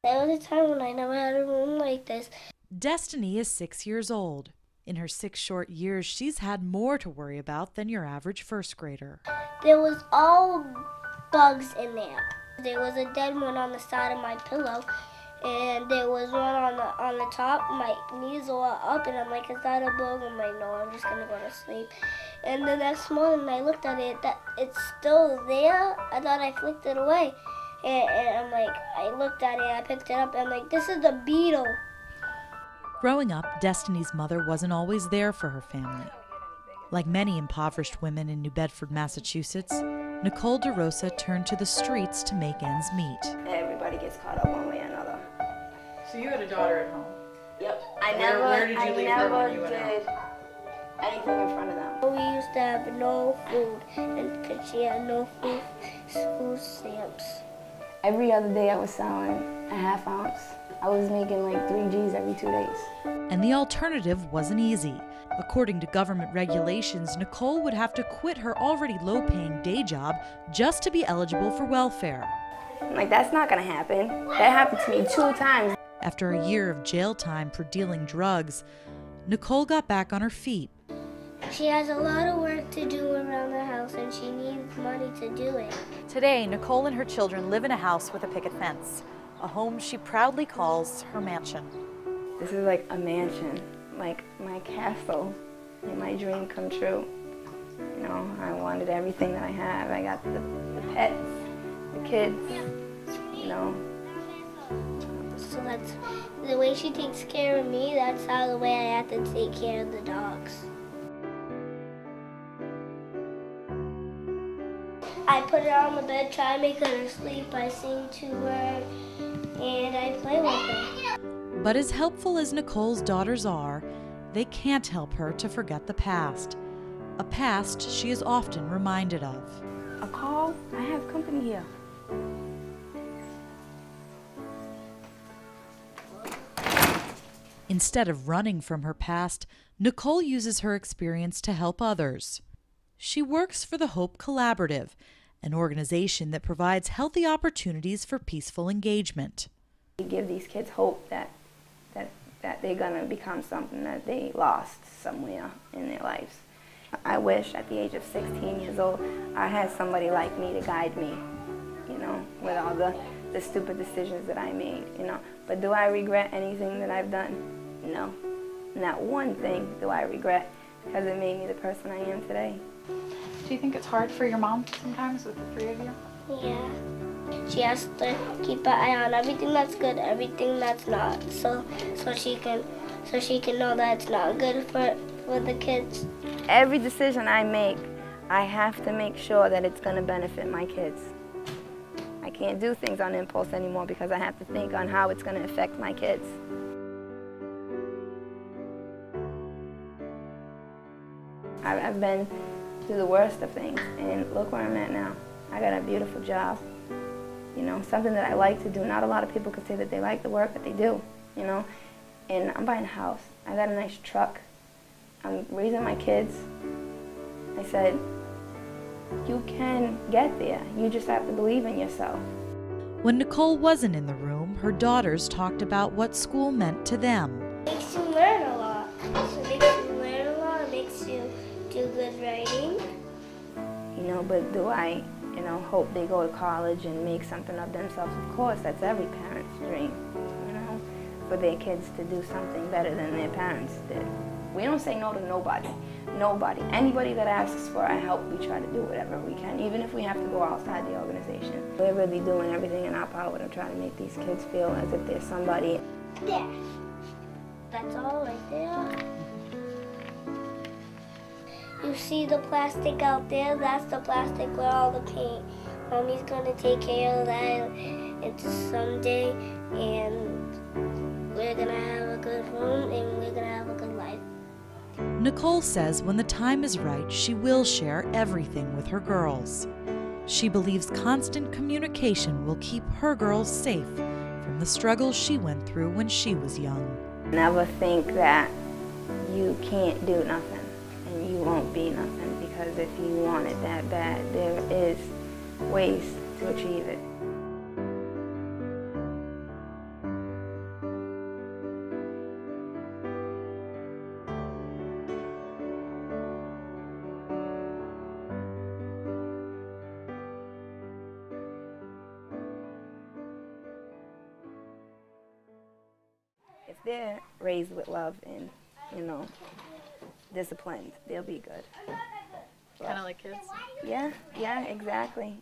There was a time when I never had a room like this. Destiny is 6 years old. In her 6 short years, she's had more to worry about than your average first grader. There was all bugs in there. There was a dead one on the side of my pillow, and there was one on the top. My knees were up, and I'm like, is that a bug? I'm like, no, I'm just gonna go to sleep. And the next morning, I looked at it. That it's still there. I thought I flicked it away, and I'm like, I looked at it, I picked it up, and I'm like, this is a beetle. Growing up, Destiny's mother wasn't always there for her family. Like many impoverished women in New Bedford, Massachusetts, Nicole DeRosa turned to the streets to make ends meet. Everybody gets caught up one way or another. So you had a daughter at home? Yep. Where did you leave her when you went out? I never did anything in front of them. We used to have no food, and because she had no food stamps. Every other day I was selling a half ounce. I was making like 3 G's every 2 days. And the alternative wasn't easy. According to government regulations, Nicole would have to quit her already low-paying day job just to be eligible for welfare. I'm like, that's not gonna happen. That happened to me 2 times. After a year of jail time for dealing drugs, Nicole got back on her feet. She has a lot of work to do around the house, and she needs money to do it. Today, Nicole and her children live in a house with a picket fence, a home she proudly calls her mansion. This is like a mansion, like my castle, like my dream come true. You know, I wanted everything that I have. I got the pets, the kids, you know. So that's the way she takes care of me. That's how the way I have to take care of the dogs. I put her on the bed, try to make her to sleep. I sing to her, and I play with her. But as helpful as Nicole's daughters are, they can't help her to forget the past. A past she is often reminded of. A call? I have company here. Instead of running from her past, Nicole uses her experience to help others. She works for the Hope Collaborative, an organization that provides healthy opportunities for peaceful engagement. We give these kids hope that they're gonna become something that they lost somewhere in their lives. I wish at the age of 16 years old, I had somebody like me to guide me, you know, with all the stupid decisions that I made, you know. But do I regret anything that I've done? No. Not one thing do I regret, because it made me the person I am today. Do you think it's hard for your mom sometimes with the 3 of you? Yeah. She has to keep an eye on everything that's good, everything that's not, so she can know that it's not good for the kids. Every decision I make, I have to make sure that it's going to benefit my kids. I can't do things on impulse anymore because I have to think on how it's going to affect my kids. I've been through the worst of things, and look where I'm at now. I got a beautiful job, you know, something that I like to do. Not a lot of people can say that they like the work, but they do, you know. And I'm buying a house. I got a nice truck. I'm raising my kids. I said, you can get there. You just have to believe in yourself. When Nicole wasn't in the room, her daughters talked about what school meant to them. It makes you learn a lot. It makes you learn a lot. It makes you do good writing. You know, but do I, you know, hope they go to college and make something of themselves? Of course, that's every parent's dream, you know, for their kids to do something better than their parents did. We don't say no to nobody. Nobody. Anybody that asks for our help, we try to do whatever we can, even if we have to go outside the organization. We're really doing everything in our power to try to make these kids feel as if they're somebody. There. That's all right there. You see the plastic out there? That's the plastic with all the paint. Mommy's gonna take care of that into someday, and we're gonna have a good room, and we're gonna have a good life. Nicole says when the time is right, she will share everything with her girls. She believes constant communication will keep her girls safe from the struggles she went through when she was young. Never think that you can't do nothing and you won't be nothing, because if you want it that bad, there is ways to achieve it. they're raised with love and, you know, disciplined, they'll be good. Kind of like kids. Yeah, exactly.